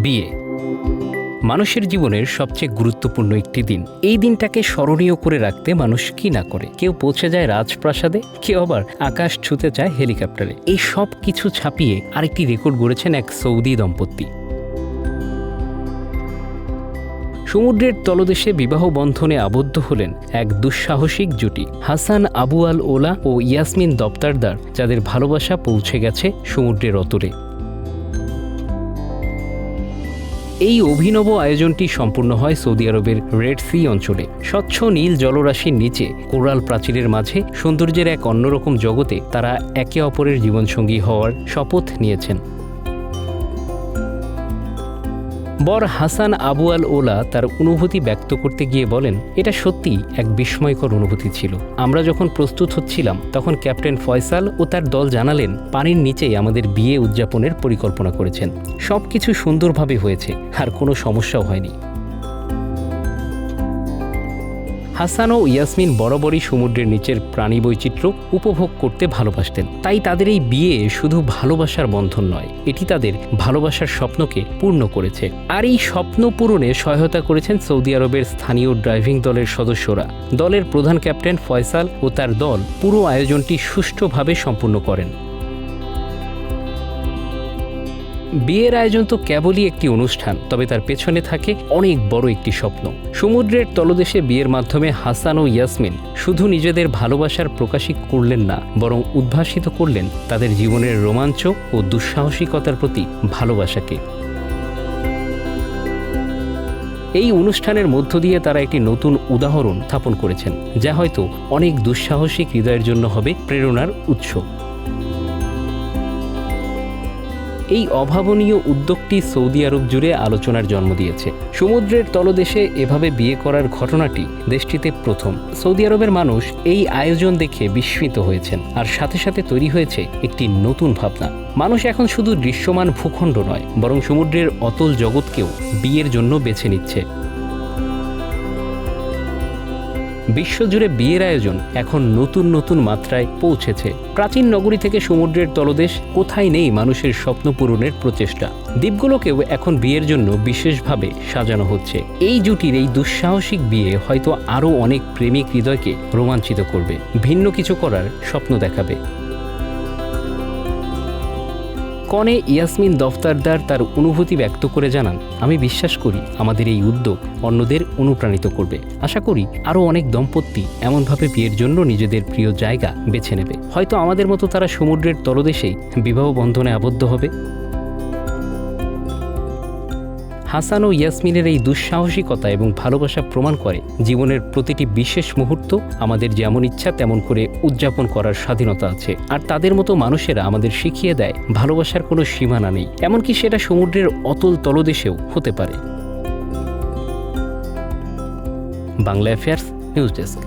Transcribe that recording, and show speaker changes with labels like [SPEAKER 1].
[SPEAKER 1] বিয়ে মানুষের জীবনের সবচেয়ে গুরুত্বপূর্ণ একটি দিন। এই দিনটাকে স্মরণীয় করে রাখতে মানুষ কি না করে। কেউ পৌঁছে যায় রাজপ্রাসাদে, কেউ আবার আকাশ ছুঁতে চায় হেলিকপ্টারে। এই সব কিছু ছাপিয়ে আরেকটি রেকর্ড গড়েছেন এক সৌদি দম্পতি। সমুদ্রের তলদেশে বিবাহ বন্ধনে আবদ্ধ হলেন এক দুঃসাহসিক জুটি, হাসান আবু আল ওলা ও ইয়াসমিন দফতারদার, যাদের ভালোবাসা পৌঁছে গেছে সমুদ্রের অতলে। এই অভিনব আয়োজনটি সম্পূর্ণ হয় সৌদি আরবের রেড সি অঞ্চলে। স্বচ্ছ নীল জলরাশির নিচে কোরাল প্রাচীরের মাঝে সৌন্দর্যের এক অন্যরকম জগতে তারা একে অপরের জীবনসঙ্গী হওয়ার শপথ নিয়েছেন। বর হাসান আবু আল ওলা তার অনুভূতি ব্যক্ত করতে গিয়ে বলেন, এটা সত্যিই এক বিস্ময়কর অনুভূতি ছিল। আমরা যখন প্রস্তুত হচ্ছিলাম তখন ক্যাপ্টেন ফয়সাল ও তার দল জানালেন পানির নিচেই আমাদের বিয়ে উদযাপনের পরিকল্পনা করেছেন। সবকিছু সুন্দরভাবে হয়েছে আর কোনো সমস্যাও হয়নি। হাসান ও ইয়াসমিন বরাবরই সমুদ্রের নিচের প্রাণী বৈচিত্র্য উপভোগ করতে ভালোবাসতেন। তাই তাদের এই বিয়ে শুধু ভালোবাসার বন্ধন নয়, এটি তাদের ভালোবাসার স্বপ্নকে পূর্ণ করেছে। আর এই স্বপ্ন পূরণে সহায়তা করেছেন সৌদি আরবের স্থানীয় ড্রাইভিং দলের সদস্যরা। দলের প্রধান ক্যাপ্টেন ফয়সাল ও তার দল পুরো আয়োজনটি সুষ্ঠুভাবে সম্পূর্ণ করেন। বিয়ের আয়োজন তো কেবলই একটি অনুষ্ঠান, তবে তার পেছনে থাকে অনেক বড় একটি স্বপ্ন। সমুদ্রের তলদেশে বিয়ের মাধ্যমে হাসান ও ইয়াসমিন শুধু নিজেদের ভালোবাসার প্রকাশই করলেন না, বরং উদ্ভাসিত করলেন তাদের জীবনের রোমাঞ্চ ও দুঃসাহসিকতার প্রতি ভালোবাসাকে। এই অনুষ্ঠানের মধ্য দিয়ে তারা একটি নতুন উদাহরণ স্থাপন করেছেন, যা হয়তো অনেক দুঃসাহসিক হৃদয়ের জন্য হবে প্রেরণার উৎস। এই অভাবনীয় উদ্যোগটি সৌদি আরব জুড়ে আলোচনার জন্ম দিয়েছে। সমুদ্রের তলদেশে এভাবে বিয়ে করার ঘটনাটি দেশটিতে প্রথম। সৌদি আরবের মানুষ এই আয়োজন দেখে বিস্মিত হয়েছেন, আর সাথে সাথে তৈরি হয়েছে একটি নতুন ভাবনা। মানুষ এখন শুধু দৃশ্যমান ভূখণ্ড নয়, বরং সমুদ্রের অতল জগৎকেও বিয়ের জন্য বেছে নিচ্ছে। বিশ্বজুড়ে বিয়ের আয়োজন এখন নতুন নতুন মাত্রায় পৌঁছেছে। প্রাচীন নগরী থেকে সমুদ্রের তলদেশ, কোথায় নেই মানুষের স্বপ্ন পূরণের প্রচেষ্টা। দ্বীপগুলোকেও এখন বিয়ের জন্য বিশেষভাবে সাজানো হচ্ছে। এই জুটির এই দুঃসাহসিক বিয়ে হয়তো আরও অনেক প্রেমিক হৃদয়কে রোমাঞ্চিত করবে, ভিন্ন কিছু করার স্বপ্ন দেখাবে। কনে ইয়াসমিন দফতারদার তার অনুভূতি ব্যক্ত করে জানান, আমি বিশ্বাস করি আমাদের এই উদ্যোগ অন্যদের অনুপ্রাণিত করবে। আশা করি আরও অনেক দম্পতি এমনভাবে বিয়ের জন্য নিজেদের প্রিয় জায়গা বেছে নেবে। হয়তো আমাদের মতো তারা সমুদ্রের তলদেশেই বিবাহ বন্ধনে আবদ্ধ হবে। হাসান ও ইয়াসমিনের এই দুঃসাহসিকতা এবং ভালোবাসা প্রমাণ করে জীবনের প্রতিটি বিশেষ মুহূর্ত আমাদের যেমন ইচ্ছা তেমন করে উদযাপন করার স্বাধীনতা আছে। আর তাদের মতো মানুষেরা আমাদের শিখিয়ে দেয় ভালোবাসার কোনো সীমানা নেই, এমনকি সেটা সমুদ্রের অতল তলদেশেও হতে পারে। Bangla affairs news desk.